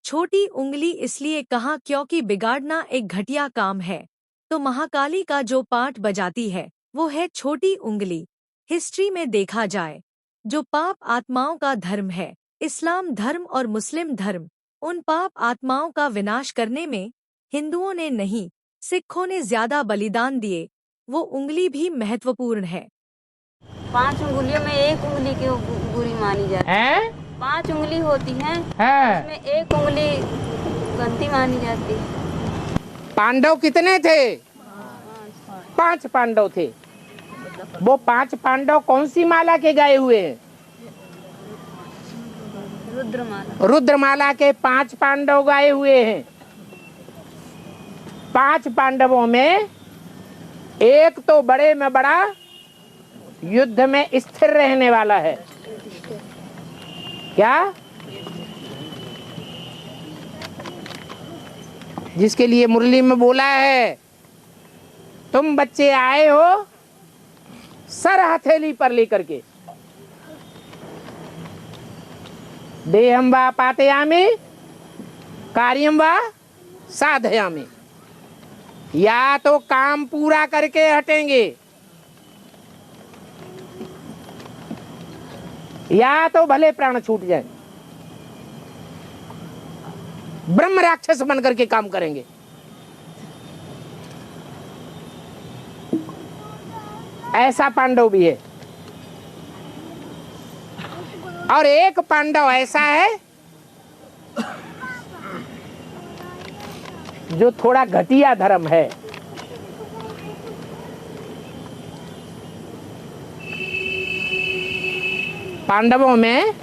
छोटी उंगली इसलिए कहा क्योंकि बिगाड़ना एक घटिया काम है। तो महाकाली का जो पाठ बजाती है वो है छोटी उंगली। हिस्ट्री में देखा जाए, जो पाप आत्माओं का धर्म है, इस्लाम धर्म और मुस्लिम धर्म, उन पाप आत्माओं का विनाश करने में हिंदुओं ने नहीं, सिखों ने ज्यादा बलिदान दिए। वो उंगली भी महत्वपूर्ण है। 5 उंगलियों में एक उंगली की बुरी मानी जाती है। 5 उंगली होती है, उसमें एक उंगली गलती मानी जाती है। पांडव कितने थे? 5 पांडव थे। वो 5 पांडव कौन सी माला के गाए हुए हैं? रुद्रमाला। रुद्रमाला के 5 पांडव गाए हुए हैं। 5 पांडवों में एक तो बड़े में बड़ा युद्ध में स्थिर रहने वाला है। क्या? जिसके लिए मुरली में बोला है, तुम बच्चे आए हो सर हथेली पर लेकर के, देहम वा पातयामि कार्यम वा साधयामि। या तो काम पूरा करके हटेंगे, या तो भले प्राण छूट जाए। ब्रह्म राक्षस बनकर के काम करेंगे। ऐसा पांडव भी है। और एक पांडव ऐसा है जो थोड़ा घटिया धर्म है। पांडवों में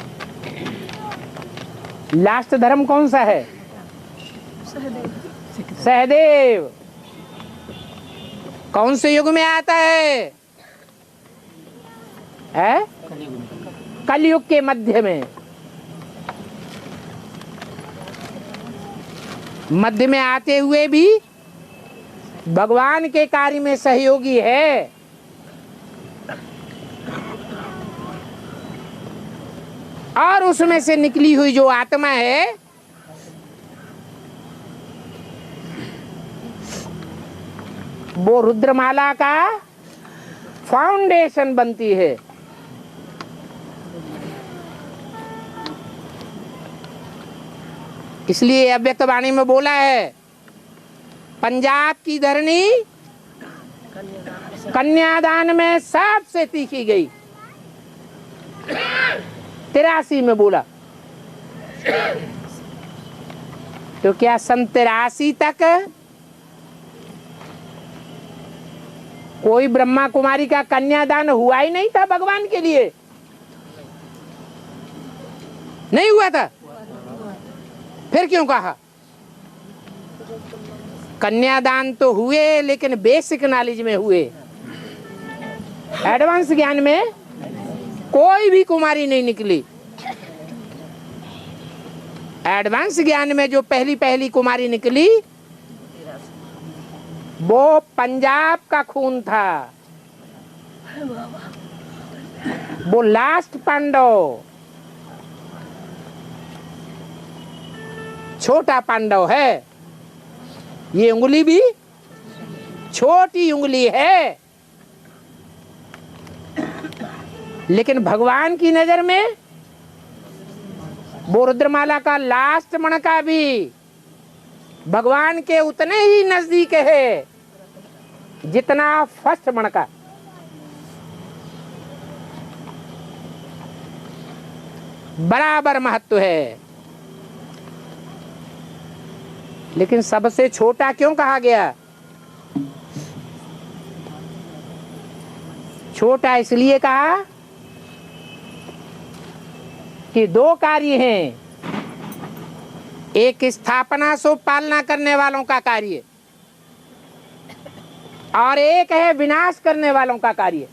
लास्ट धर्म कौन सा है? सहदेव। कौन से युग में आता है? कलयुग के मध्य में। मध्य में आते हुए भी भगवान के कार्य में सहयोगी है। और उसमें से निकली हुई जो आत्मा है वो रुद्रमाला का फाउंडेशन बनती है। इसलिए अव्यक्त वाणी में बोला है, पंजाब की धरनी कन्यादान में सबसे तीखी गई। 83 में बोला। तो क्या सन 83 तक कोई ब्रह्मा कुमारी का कन्यादान हुआ ही नहीं था भगवान के लिए? नहीं हुआ था। फिर क्यों कहा? कन्यादान तो हुए लेकिन बेसिक नॉलेज में हुए। एडवांस ज्ञान में कोई भी कुमारी नहीं निकली। एडवांस ज्ञान में जो पहली पहली कुमारी निकली वो पंजाब का खून था। वो लास्ट पांडव, छोटा पांडव है। ये उंगली भी छोटी उंगली है, लेकिन भगवान की नजर में वो रुद्रमाला का लास्ट मणका भी भगवान के उतने ही नजदीक है जितना फर्स्ट मणका। बराबर महत्व है। लेकिन सबसे छोटा क्यों कहा गया? छोटा इसलिए कहा कि 2 कार्य हैं। एक स्थापना सो पालना करने वालों का कार्य, और एक है विनाश करने वालों का कार्य।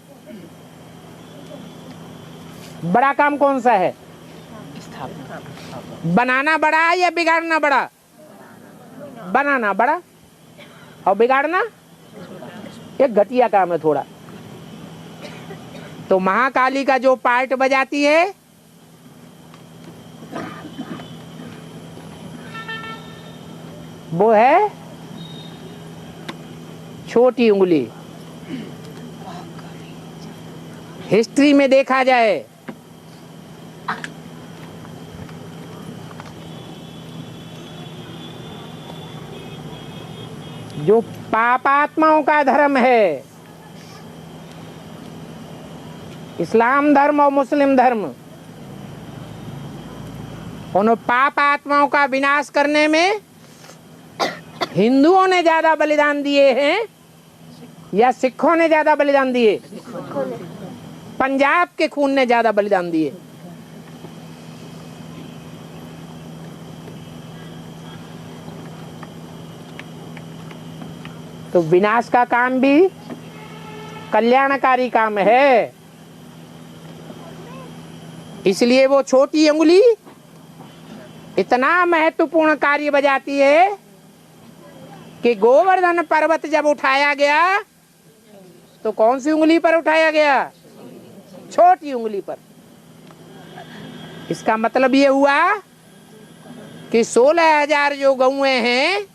बड़ा काम कौन सा है? बनाना बड़ा या बिगाड़ना बड़ा? बनाना बड़ा और बिगाड़ना एक घटिया काम है थोड़ा। तो महाकाली का जो पार्ट बजाती है वो है छोटी उंगली। हिस्ट्री में देखा जाए जो पापात्माओं का धर्म है, इस्लाम धर्म और मुस्लिम धर्म, उन पाप आत्माओं का विनाश करने में हिंदुओं ने ज्यादा बलिदान दिए हैं या सिखों ने ज्यादा बलिदान दिए? पंजाब के खून ने ज्यादा बलिदान दिए। तो विनाश का काम भी कल्याणकारी काम है। इसलिए वो छोटी उंगली इतना महत्वपूर्ण कार्य बजाती है कि गोवर्धन पर्वत जब उठाया गया तो कौन सी उंगली पर उठाया गया? छोटी उंगली पर। इसका मतलब ये हुआ कि 16,000 जो गौएं हैं,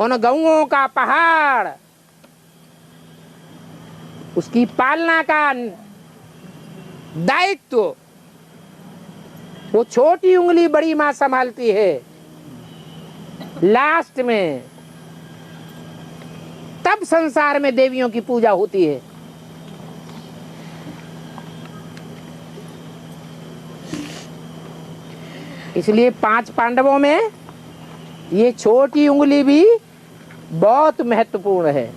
उन गौओं का पहाड़, उसकी पालना का दायित्व वो छोटी उंगली बड़ी मां संभालती है। लास्ट में तब संसार में देवियों की पूजा होती है। इसलिए 5 पांडवों में ये छोटी उंगली भी बहुत महत्वपूर्ण है।